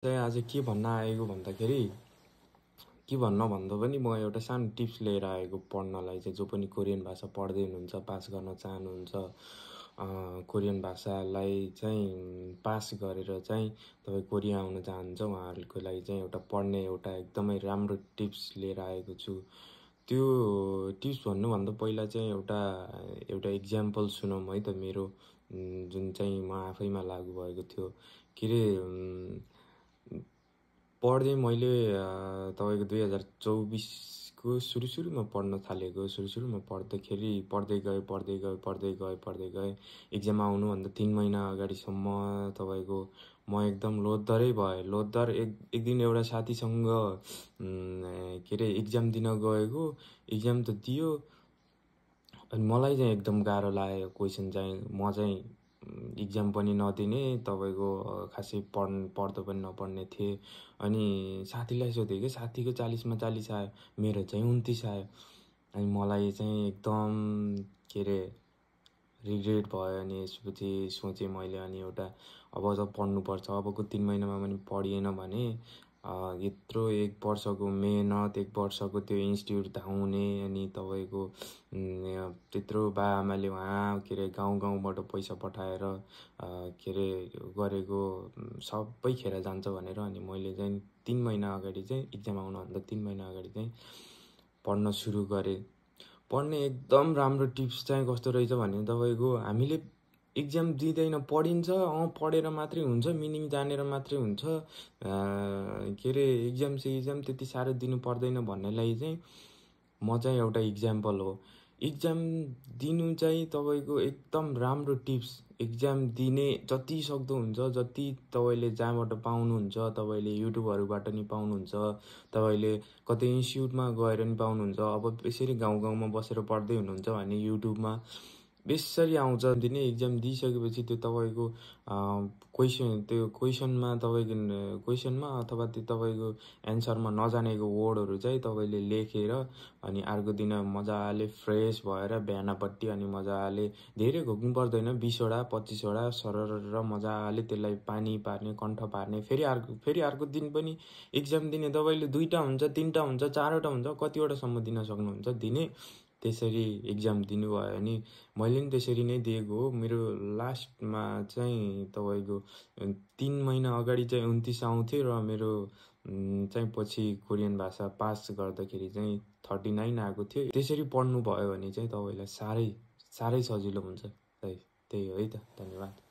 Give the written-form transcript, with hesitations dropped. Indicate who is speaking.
Speaker 1: चाहिँ आज के भन्न आएको भन्दाखेरि के भन्न भन्दा पनि म एउटा सानो टिप्स लिएर आएको पढ्नलाई चाहिँ। जो पनि कोरियन भाषा पढ्दै हुनुहुन्छ, पास गर्न चाहनुहुन्छ, कोरियन भाषालाई चाहिँ पास गरेर चाहिँ तपाईँ कोरिया आउन चाहनुहुन्छ, उहाँहरूको लागि चाहिँ एउटा पढ्ने एउटा एकदमै राम्रो टिप्स लिएर आएको छु। त्यो टिप्स भन्नुभन्दा पहिला चाहिँ एउटा इक्जाम्पल सुनौँ है त। मेरो जुन चाहिँ म आफैमा लागु भएको थियो। के अरे पढ्दै मैले तपाईँको 2024को सुरुमा पढ्न थालेको। सुरुमा पढ्दै गएँ इक्जाम आउनुभन्दा 3 महिना अगाडिसम्म तपाईँको म एकदम लोद्धरै भएँ। लोद्धर एक दिन एउटा साथीसँग के अरे इक्जाम दिन गएको। इक्जाम त दियो अनि मलाई चाहिँ एकदम गाह्रो लाग्यो क्वेसन चाहिँ। म चाहिँ इक्जाम पनि नदिने, तपाईँको खासै पढ्दो पनि नपढ्ने थिएँ। अनि साथीलाई सोधेँ कि साथीको 40मा 40 आयो, मेरो चाहिँ 29 आयो। अनि मलाई चाहिँ एकदम के अरे रिग्रेट भयो। अनि यसपछि सोचेँ मैले, अनि एउटा अब त पढ्नुपर्छ। अबको 3 महिनामा पनि पढिएन भने यत्रो 1 वर्षको मेहनत, 1 वर्षको त्यो इन्स्टिट्युट धाउने, अनि तपाईँको त्यत्रो बाआमाले उहाँ के अरे गाउँबाट पैसा पठाएर के अरे गरेको सबै खेर जान्छ भनेर। अनि मैले चाहिँ 3 महिना अगाडि चाहिँ इक्जाम आउनुभन्दा 3 महिना अगाडि चाहिँ पढ्न सुरु गरेँ। पढ्ने एकदम राम्रो टिप्स चाहिँ कस्तो रहेछ भने तपाईँको हामीले इक्जाम दिँदैन, पढिन्छ, पढेर मात्रै हुन्छ, मिनिङ जानेर मात्रै हुन्छ, के अरे इक्जाम त्यति साह्रो दिनु पर्दैन भन्नेलाई चाहिँ म चाहिँ एउटा इक्जाम्पल हो। इक्जाम दिनु चाहिँ तपाईँको एकदम राम्रो टिप्स। इक्जाम दिने जति सक्दो हुन्छ, जति तपाईँले जहाँबाट पाउनुहुन्छ, तपाईँले युट्युबहरूबाट नि पाउनुहुन्छ, तपाईँले कतै इन्स्टिट्युटमा गएर नि पाउनुहुन्छ। अब यसरी गाउँमा बसेर पढ्दै हुनुहुन्छ भने युट्युबमा बेसरी आउँछ। दिने इक्जाम दिइसकेपछि त्यो तपाईँको क्वेसनमा तपाईँको क्वेसनमा अथवा त्यो तपाईँको एन्सरमा नजानेको वर्डहरू चाहिँ तपाईँले लेखेर अनि अर्को दिन मजाले फ्रेस भएर बिहानपट्टि अनि मजाले धेरै घोक्नु पर्दैन, 20वटा 25वटा सरर मजाले त्यसलाई पानी पार्ने, कण्ठ पार्ने। फेरि अर्को दिन पनि इक्जाम दिने तपाईँले 2टा हुन्छ, 3टा हुन्छ, 4वटा हुन्छ, कतिवटासम्म दिन सक्नुहुन्छ दिने। त्यसरी इक्जाम दिनुभयो अनि मैले नि त्यसरी नै दिएको हो। मेरो लास्टमा चाहिँ तपाईँको 3 महिना अगाडि चाहिँ 29 आउँथ्यो र मेरो चाहिँ पछि कोरियन भाषा पास गर्दाखेरि चाहिँ 39 आएको थियो। त्यसरी पढ्नु भयो भने चाहिँ तपाईँलाई साह्रै सजिलो हुन्छ। त्यही हो है त। धन्यवाद।